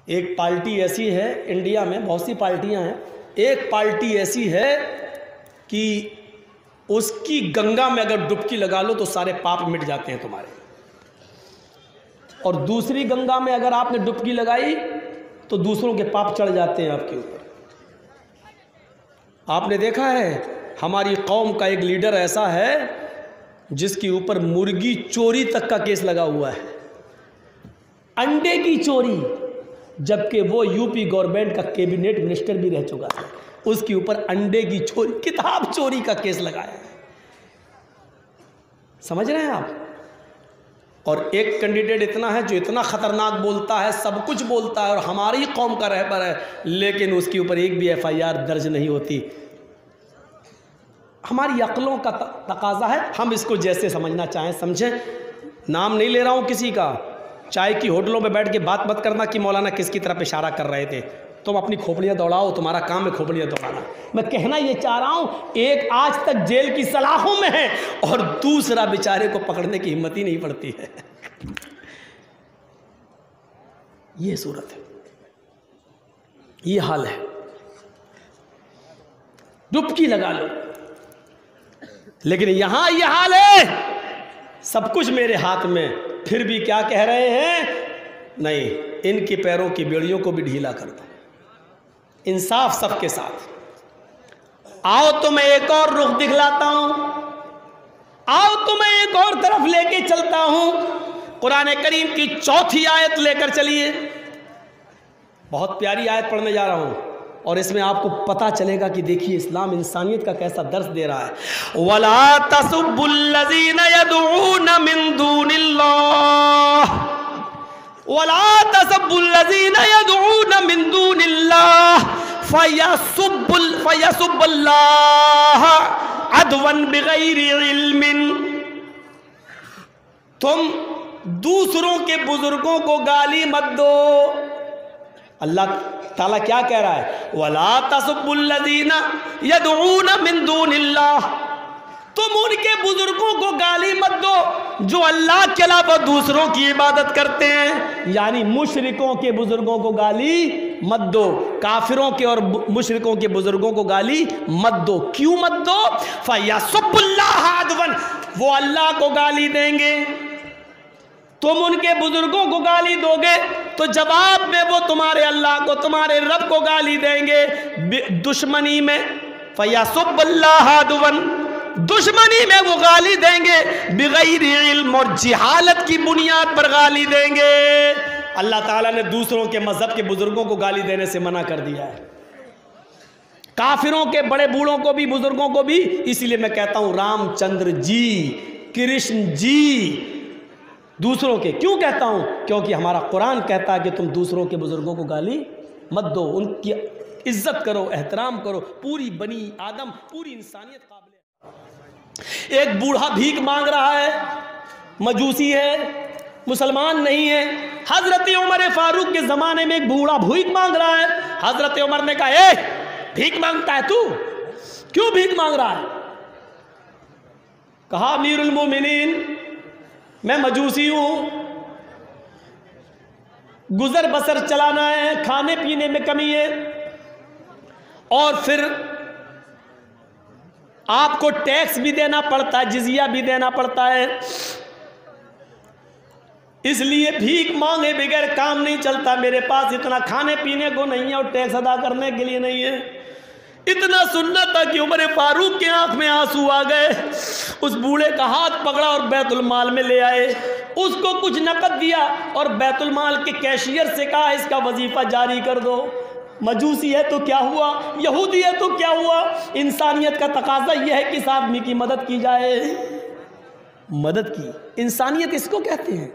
एक पार्टी ऐसी है, इंडिया में बहुत सी पार्टियां हैं, एक पार्टी ऐसी है कि उसकी गंगा में अगर डुबकी लगा लो तो सारे पाप मिट जाते हैं तुम्हारे, और दूसरी गंगा में अगर आपने डुबकी लगाई तो दूसरों के पाप चढ़ जाते हैं आपके ऊपर। आपने देखा है हमारी कौम का एक लीडर ऐसा है जिसके ऊपर मुर्गी चोरी तक का केस लगा हुआ है, अंडे की चोरी, जबकि वो यूपी गवर्नमेंट का कैबिनेट मिनिस्टर भी रह चुका था, उसके ऊपर अंडे की चोरी, किताब चोरी का केस लगाया है। समझ रहे हैं आप? और एक कैंडिडेट इतना है जो इतना खतरनाक बोलता है, सब कुछ बोलता है और हमारी कौम का रहबर है, लेकिन उसके ऊपर एक भी FIR दर्ज नहीं होती। हमारी अक्लों का तकाजा है, हम इसको जैसे समझना चाहें समझें। नाम नहीं ले रहा हूँ किसी का, चाय की होटलों में बैठ के बात मत करना कि मौलाना किसकी तरफ इशारा कर रहे थे। तुम अपनी खोपड़ियाँ दौड़ाओ, तुम्हारा काम है खोपड़ियाँ दौड़ाना। मैं कहना ये चाह रहा हूँ, एक आज तक जेल की सलाखों में है और दूसरा बेचारे को पकड़ने की हिम्मत ही नहीं पड़ती है। ये सूरत है, ये हाल है। डुबकी लगा लो, लेकिन यहां ये हाल है, सब कुछ मेरे हाथ में, फिर भी क्या कह रहे हैं? नहीं, इनके पैरों की बेड़ियों को भी ढीला कर दो। इंसाफ सबके साथ। आओ तो मैं एक और रुख दिखलाता हूं, आओ तो मैं एक और तरफ लेके चलता हूं। कुरान करीम की 4थी आयत लेकर चलिए। बहुत प्यारी आयत पढ़ने जा रहा हूं और इसमें आपको पता चलेगा कि देखिए इस्लाम इंसानियत का कैसा दर्स दे रहा है। वला तसुब्बुल्लज़ीना यदऊना मिन दूनिल्लाह, वला तसुब्बुल्लज़ीना यदऊना मिन दूनिल्लाह फयसुब्बुल्लाह अदवन बिगैरि इल्मिन। तुम दूसरों के बुजुर्गों को गाली मत दो। अल्लाह ताला क्या कह रहा है? वला तसुब्बुल्लज़ीना यदऊना मिन दूनिल्लाह, तुम उनके बुजुर्गों को गाली मत दो जो अल्लाह के अलावा दूसरों की इबादत करते हैं। यानी मुशरिकों के बुजुर्गों को गाली मत दो, काफिरों के और मुशरिकों के बुजुर्गों को गाली मत दो। क्यों मत दो? फयसुब्बुल्लाह अदवन, वो अल्लाह को गाली देंगे, तुम उनके बुजुर्गों को गाली दोगे तो जवाब में वो तुम्हारे अल्लाह को, तुम्हारे रब को गाली देंगे दुश्मनी में। फयसुब्बुल्लाह अदवन, दुश्मनी में वो गाली देंगे, बिगैरि इल्म, और जिहालत की बुनियाद पर गाली देंगे। अल्लाह ताला ने दूसरों के मजहब के बुजुर्गों को गाली देने से मना कर दिया है, काफिरों के बड़े बूढ़ों को भी, बुजुर्गों को भी। इसीलिए मैं कहता हूं रामचंद्र जी, कृष्ण जी, दूसरों के क्यों कहता हूं? क्योंकि हमारा कुरान कहता है कि तुम दूसरों के बुजुर्गों को गाली मत दो, उनकी इज्जत करो, एहतराम करो। पूरी बनी आदम, पूरी इंसानियत काबिल। एक बूढ़ा भीख मांग रहा है, मजूसी है, मुसलमान नहीं है। हजरत उमर फारूक के ज़माने में एक बूढ़ा भीख मांग रहा है। हजरत उमर ने कहा, ए भीख मांगता है तू, क्यों भीख मांग रहा है? कहा, अमीरुल मोमिनीन, मैं मजूसी हूं, गुजर बसर चलाना है, खाने पीने में कमी है, और फिर आपको टैक्स भी देना पड़ता है, जिजिया भी देना पड़ता है, इसलिए भीख मांगे बगैर काम नहीं चलता। मेरे पास इतना खाने पीने को नहीं है और टैक्स अदा करने के लिए नहीं है। इतना सुनना था कि उमर फारूक की आंख में आंसू आ गए। उस बूढ़े का हाथ पकड़ा और बैतुल माल में ले आए, उसको कुछ नकद दिया और बैतुल माल के कैशियर से कहा, इसका वजीफा जारी कर दो। मजूसी है तो क्या हुआ, यहूदी है तो क्या हुआ, इंसानियत का तकाजा यह है कि इस आदमी की मदद की जाए। मदद की इंसानियत इसको कहते हैं,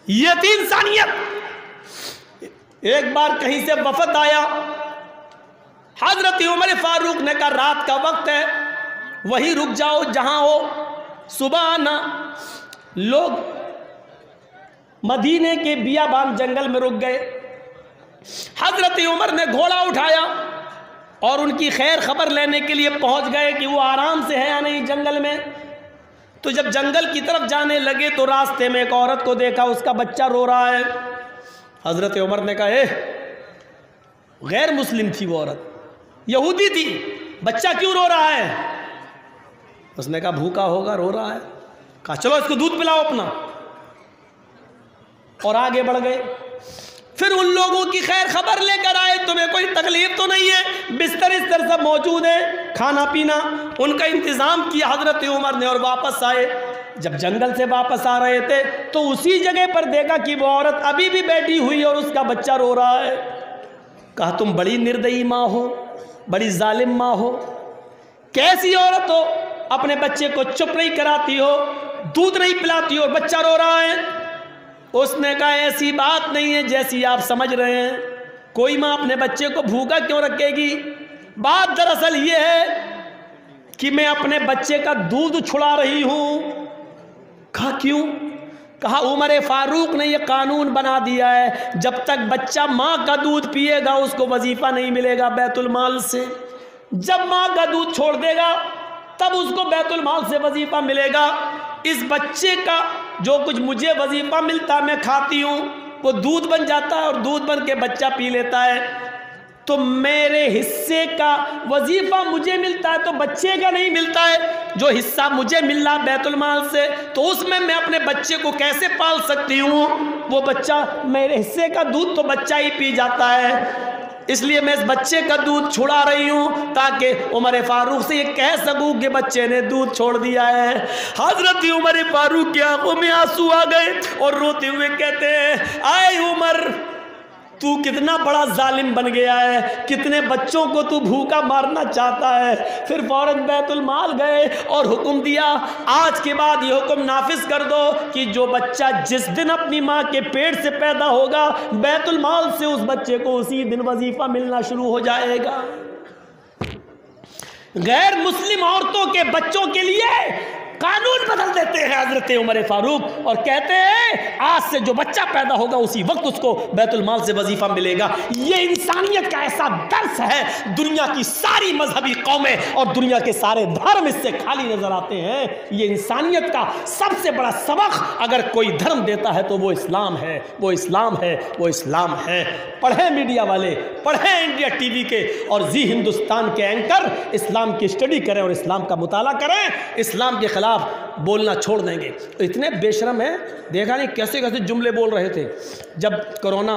ये थी इंसानियत। एक बार कहीं से वफद आया, हजरत उमर फारूक ने कहा, रात का वक्त है, वहीं रुक जाओ जहां हो, सुबह आना। लोग मदीने के बियाबान जंगल में रुक गए। हजरत उमर ने घोड़ा उठाया और उनकी खैर खबर लेने के लिए पहुंच गए कि वो आराम से है या नहीं जंगल में। तो जब जंगल की तरफ जाने लगे तो रास्ते में एक औरत को देखा, उसका बच्चा रो रहा है। हज़रत उमर ने कहा, गैर मुस्लिम थी वो औरत, यहूदी थी, बच्चा क्यों रो रहा है? उसने कहा भूखा होगा, रो रहा है। कहा चलो इसको दूध पिलाओ अपना, और आगे बढ़ गए। फिर उन लोगों की खैर खबर लेकर आए, तुम्हें कोई तकलीफ तो नहीं है, बिस्तर इस्तर सब मौजूद है, खाना पीना उनका इंतज़ाम किया हज़रत उमर ने, और वापस आए। जब जंगल से वापस आ रहे थे तो उसी जगह पर देखा कि वो औरत अभी भी बैठी हुई और उसका बच्चा रो रहा है। कहा तुम बड़ी निर्दयी माँ हो, बड़ी जालिम माँ हो, कैसी औरत हो, अपने बच्चे को चुप नहीं कराती हो, दूध नहीं पिलाती हो, बच्चा रो रहा है। उसने कहा ऐसी बात नहीं है जैसी आप समझ रहे हैं, कोई माँ अपने बच्चे को भूखा क्यों रखेगी? बात दरअसल ये है कि मैं अपने बच्चे का दूध छुड़ा रही हूँ। कहा क्यों? कहा उमर फारूक ने यह कानून बना दिया है, जब तक बच्चा माँ का दूध पिएगा उसको वजीफा नहीं मिलेगा बैतुल माल से, जब माँ का दूध छोड़ देगा तब उसको बैतुल माल से वजीफा मिलेगा। इस बच्चे का जो कुछ मुझे वजीफा मिलता मैं खाती हूँ वो दूध बन जाता है, और दूध बन के बच्चा पी लेता है, तो मेरे हिस्से का वजीफा मुझे मिलता है तो बच्चे का नहीं मिलता है। जो हिस्सा मुझे मिल रहा बैतुल माल से तो उसमें मैं अपने बच्चे को कैसे पाल सकती हूँ? वो बच्चा, मेरे हिस्से का दूध तो बच्चा ही पी जाता है, इसलिए मैं इस बच्चे का दूध छुड़ा रही हूँ ताकि उमर फारूक से ये कह सकूँ कि बच्चे ने दूध छोड़ दिया है। हजरत उमर फारूक की आंखों में आंसू आ गए और रोते हुए कहते हैं, आए उमर, तू कितना बड़ा जालिम बन गया है, कितने बच्चों को तू भूखा मारना चाहता है। फिर फौरन बैतुल माल गए और हुक्म दिया, आज के बाद ये हुक्म नाफिज कर दो कि जो बच्चा जिस दिन अपनी माँ के पेट से पैदा होगा बैतुल माल से उस बच्चे को उसी दिन वजीफा मिलना शुरू हो जाएगा। गैर मुस्लिम औरतों के बच्चों के लिए कानून बदल देते हैं हजरत उमर फारूक, और कहते हैं आज से जो बच्चा पैदा होगा उसी वक्त उसको बैतुल माल से वजीफा मिलेगा। ये इंसानियत का ऐसा दर्स है, दुनिया की सारी मजहबी कौमें और दुनिया के सारे धर्म इससे खाली नजर आते हैं। ये इंसानियत का सबसे बड़ा सबक अगर कोई धर्म देता है तो वो इस्लाम है, वो इस्लाम है, वो इस्लाम है। पढ़ें मीडिया वाले, पढ़ें इंडिया टीवी के और जी हिंदुस्तान के एंकर, इस्लाम की स्टडी करें और इस्लाम का मुताला करें, इस्लाम के खिलाफ बोलना छोड़ देंगे। तो इतने बेशरम हैं, देखा नहीं कैसे कैसे जुमले बोल रहे थे जब कोरोना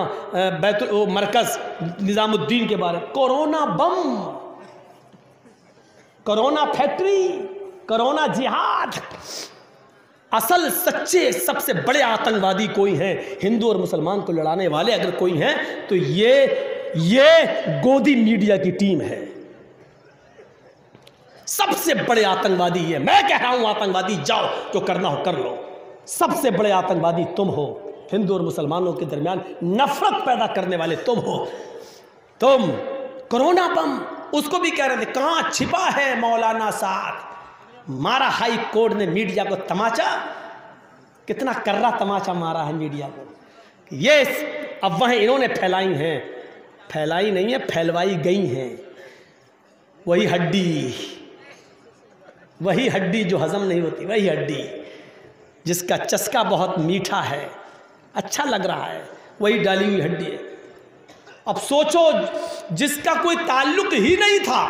बैतुल मरकज निजामुद्दीन के बारे में, कोरोना बम, कोरोना फैक्ट्री, कोरोना जिहाद। असल सच्चे सबसे बड़े आतंकवादी कोई हैं, हिंदू और मुसलमान को लड़ाने वाले अगर कोई हैं तो ये गोदी मीडिया की टीम है। सबसे बड़े आतंकवादी ये, मैं कह रहा हूं आतंकवादी जाओ, जो करना हो कर लो। सबसे बड़े आतंकवादी तुम हो, हिंदू और मुसलमानों के दरमियान नफरत पैदा करने वाले तुम हो। तुम कोरोना बम, उसको भी कह रहे थे कहां छिपा है मौलाना साहब। मारा हाई कोर्ट ने मीडिया को तमाचा, कितना कर्रा तमाचा मारा है मीडिया को। ये अफवाहें इन्होंने फैलाई हैं, फैलाई नहीं है, फैलवाई गई हैं। वही हड्डी जो हजम नहीं होती, वही हड्डी जिसका चस्का बहुत मीठा है, अच्छा लग रहा है, वही डाली हुई हड्डी है। अब सोचो जिसका कोई ताल्लुक ही नहीं था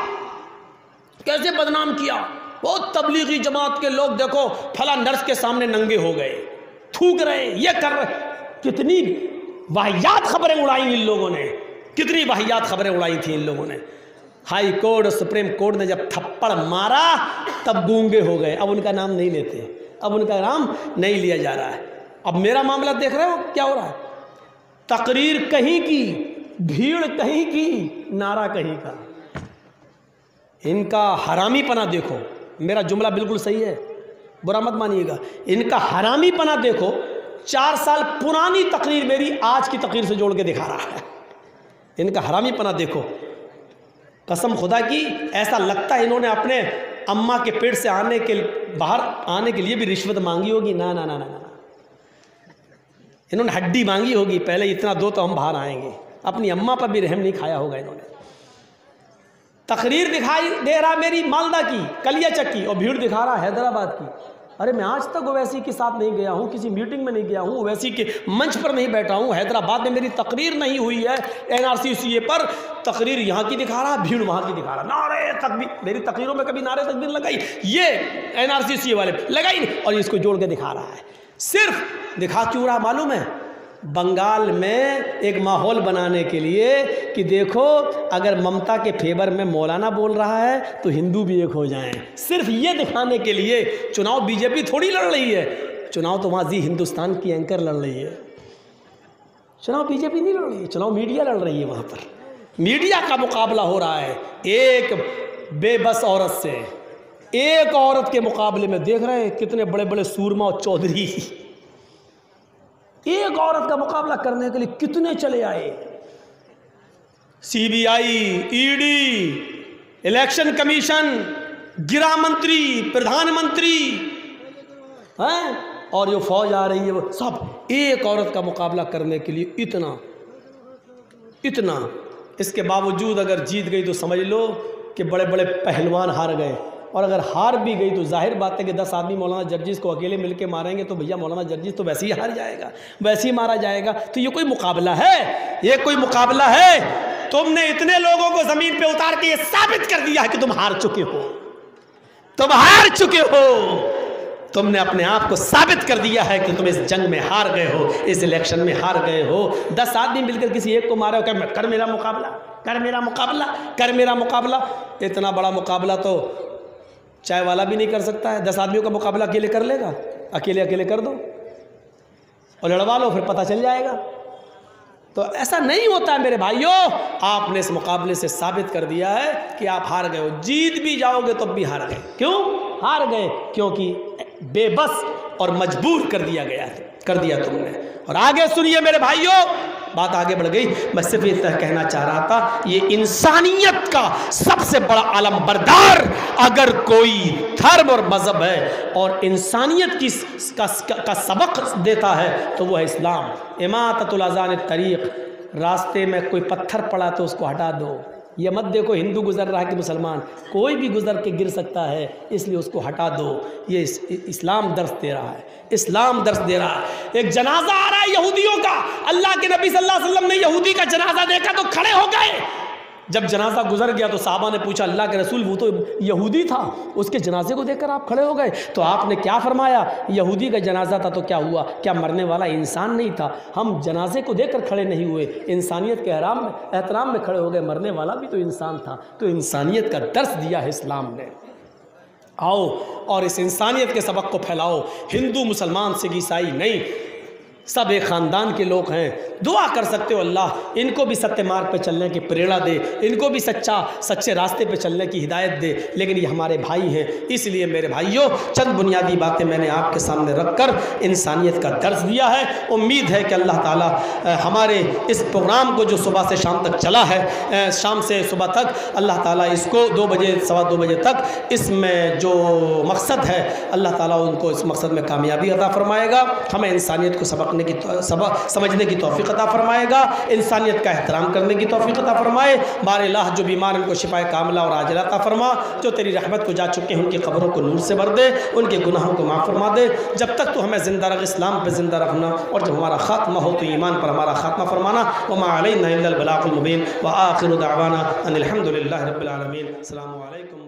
कैसे बदनाम किया। बहुत तबलीगी जमात के लोग देखो फला नर्स के सामने नंगे हो गए, थूक रहे, ये कर रहे। कितनी वाहियात खबरें उड़ाई इन लोगों ने, कितनी वाहियात खबरें उड़ाई थी इन लोगों ने। हाई कोर्ट और सुप्रीम कोर्ट ने जब थप्पड़ मारा तब गूंगे हो गए, अब उनका नाम नहीं लेते, अब उनका नाम नहीं लिया जा रहा है। अब मेरा मामला देख रहे हो क्या हो रहा है, तकरीर कहीं की, भीड़ कहीं की, नारा कहीं का। इनका हरामीपना देखो, मेरा जुमला बिल्कुल सही है, बुरा मत मानिएगा। इनका हरामीपना देखो, 4 साल पुरानी तकरीर मेरी आज की तकरीर से जोड़ के दिखा रहा है। इनका हरामीपना देखो, कसम खुदा की ऐसा लगता है इन्होंने अपने अम्मा के पेट से बाहर आने के लिए भी रिश्वत मांगी होगी। ना ना ना ना ना, इन्होंने हड्डी मांगी होगी पहले, इतना दो तो हम बाहर आएंगे। अपनी अम्मा पर भी रहम नहीं खाया होगा इन्होंने। तकरीर दिखाई दे रहा मेरी मालदा की, कलियाचक की, और भीड़ दिखा रहा हैदराबाद की। अरे मैं आज तक ओवैसी के साथ नहीं गया हूँ, किसी मीटिंग में नहीं गया हूँ, ओवैसी के मंच पर नहीं बैठा हूँ, हैदराबाद में मेरी तकरीर नहीं हुई है NRC पर, तकरीर यहाँ की दिखा रहा, भीड़ वहाँ की दिखा रहा, नारे तकबीर, मेरी तकरीरों में कभी नारे तकबीर लगाई, ये NRC वाले लगाई नहीं, और इसको जोड़ के दिखा रहा है। सिर्फ दिखा क्यों रहा मालूम है? बंगाल में एक माहौल बनाने के लिए कि देखो अगर ममता के फेवर में मौलाना बोल रहा है तो हिंदू भी एक हो जाएं, सिर्फ ये दिखाने के लिए। चुनाव बीजेपी थोड़ी लड़ रही है, चुनाव तो वहाँ जी हिंदुस्तान की एंकर लड़ रही है, चुनाव बीजेपी नहीं लड़ रही है, चुनाव मीडिया लड़ रही है। वहाँ पर मीडिया का मुकाबला हो रहा है एक बेबस औरत से। एक औरत के मुकाबले में देख रहे हैं कितने बड़े बड़े सूरमा और चौधरी, एक औरत का मुकाबला करने के लिए कितने चले आए। CBI, ED, इलेक्शन कमीशन, गृह मंत्री, प्रधानमंत्री हैं, और जो फौज आ रही है वो सब एक औरत का मुकाबला करने के लिए इतना इतना। इसके बावजूद अगर जीत गई तो समझ लो कि बड़े बड़े पहलवान हार गए, और अगर हार भी गई तो जाहिर बात है कि 10 आदमी मौलाना जर्जिस को अकेले मिलके मारेंगे तो भैया मौलाना जर्जिस तो वैसे ही हार जाएगा, वैसे ही मारा जाएगा। तो ये कोई मुकाबला है? ये कोई मुकाबला है? तुमने इतने लोगों को जमीन पे उतार के ये साबित कर दिया है कि तुम हार चुके हो, तुम हार चुके हो। तुमने अपने आप को साबित कर दिया है कि तुम इस जंग में हार गए हो, इस इलेक्शन में हार गए हो। 10 आदमी मिलकर किसी एक को मारे, कर मेरा मुकाबला, कर मेरा मुकाबला, कर मेरा मुकाबला। इतना बड़ा मुकाबला तो चाय वाला भी नहीं कर सकता है। 10 आदमियों का मुकाबला अकेले कर लेगा? अकेले अकेले कर दो और लड़वा लो, फिर पता चल जाएगा। तो ऐसा नहीं होता है मेरे भाइयों। आपने इस मुकाबले से साबित कर दिया है कि आप हार गए हो। जीत भी जाओगे तो भी हार गए। क्यों हार गए? क्योंकि बेबस और मजबूर कर दिया तुमने। और आगे सुनिए मेरे भाइयों, बात आगे बढ़ गई। मैं सिर्फ इतना कहना चाह रहा था, ये इंसानियत का सबसे बड़ा अलमबरदार अगर कोई धर्म और मजहब है और इंसानियत का सबक देता है तो वो है इस्लाम। इमाततुल अज़ान तरीक़, रास्ते में कोई पत्थर पड़ा तो उसको हटा दो। ये मत देखो हिंदू गुजर रहा है कि मुसलमान, कोई भी गुजर के गिर सकता है, इसलिए उसको हटा दो। ये इस्लाम दर्स दे रहा है, इस्लाम दर्स दे रहा है। एक जनाजा आ रहा है यहूदियों का, अल्लाह के नबी सल्लल्लाहु अलैहि वसल्लम ने यहूदी का जनाजा देखा तो खड़े हो गए। जब जनाजा गुजर गया तो साहबा ने पूछा, अल्लाह के रसूल वो तो यहूदी था, उसके जनाजे को देखकर आप खड़े हो गए? तो आपने क्या फरमाया? यहूदी का जनाजा था तो क्या हुआ? क्या मरने वाला इंसान नहीं था? हम जनाजे को देखकर खड़े नहीं हुए, इंसानियत के एहतराम में खड़े हो गए। मरने वाला भी तो इंसान था। तो इंसानियत का दर्स दिया है इस्लाम ने। आओ और इस इंसानियत के सबक को फैलाओ। हिंदू मुसलमान सिख ईसाई नहीं, सब एक ख़ानदान के लोग हैं। दुआ कर सकते हो अल्लाह इनको भी सत्य मार्ग पे चलने की प्रेरणा दे, इनको भी सच्चे रास्ते पे चलने की हिदायत दे। लेकिन ये हमारे भाई हैं, इसलिए मेरे भाइयों चंद बुनियादी बातें मैंने आपके सामने रखकर इंसानियत का दर्स दिया है। उम्मीद है कि अल्लाह ताला हमारे इस प्रोग्राम को जो सुबह से शाम तक चला है, शाम से सुबह तक, अल्लाह ताला इसको 2 बजे 2:15 बजे तक इसमें जो मकसद है अल्लाह ताला उनको इस मकसद में कामयाबी अता फरमाएगा। हमें इंसानियत को समझने की तौफीक अता फरमाएगा, इंसानियत का एहतराम करने की तौफीक अता फरमाए। बारिल्लाह जो बीमार उनको शिफाए कामिला और आजिला अता फरमा, जो तेरी रहमत को जा चुके हैं उनकी कब्रों को नूर से भर दे, उनके गुनाहों को माफ़ फरमा दे। जब तक तो हमें ज़िंदा रख, इस्लाम पर ज़िंदा रखना, और जब हमारा खात्मा हो तो ईमान पर हमारा खात्मा फरमाना। वमा अलैना इल्लल बलागुल मुबीन व आखिरु दावाना अनिल हम्दुलिल्लाहि रब्बिल आलमीन। अस्सलामु अलैकुम।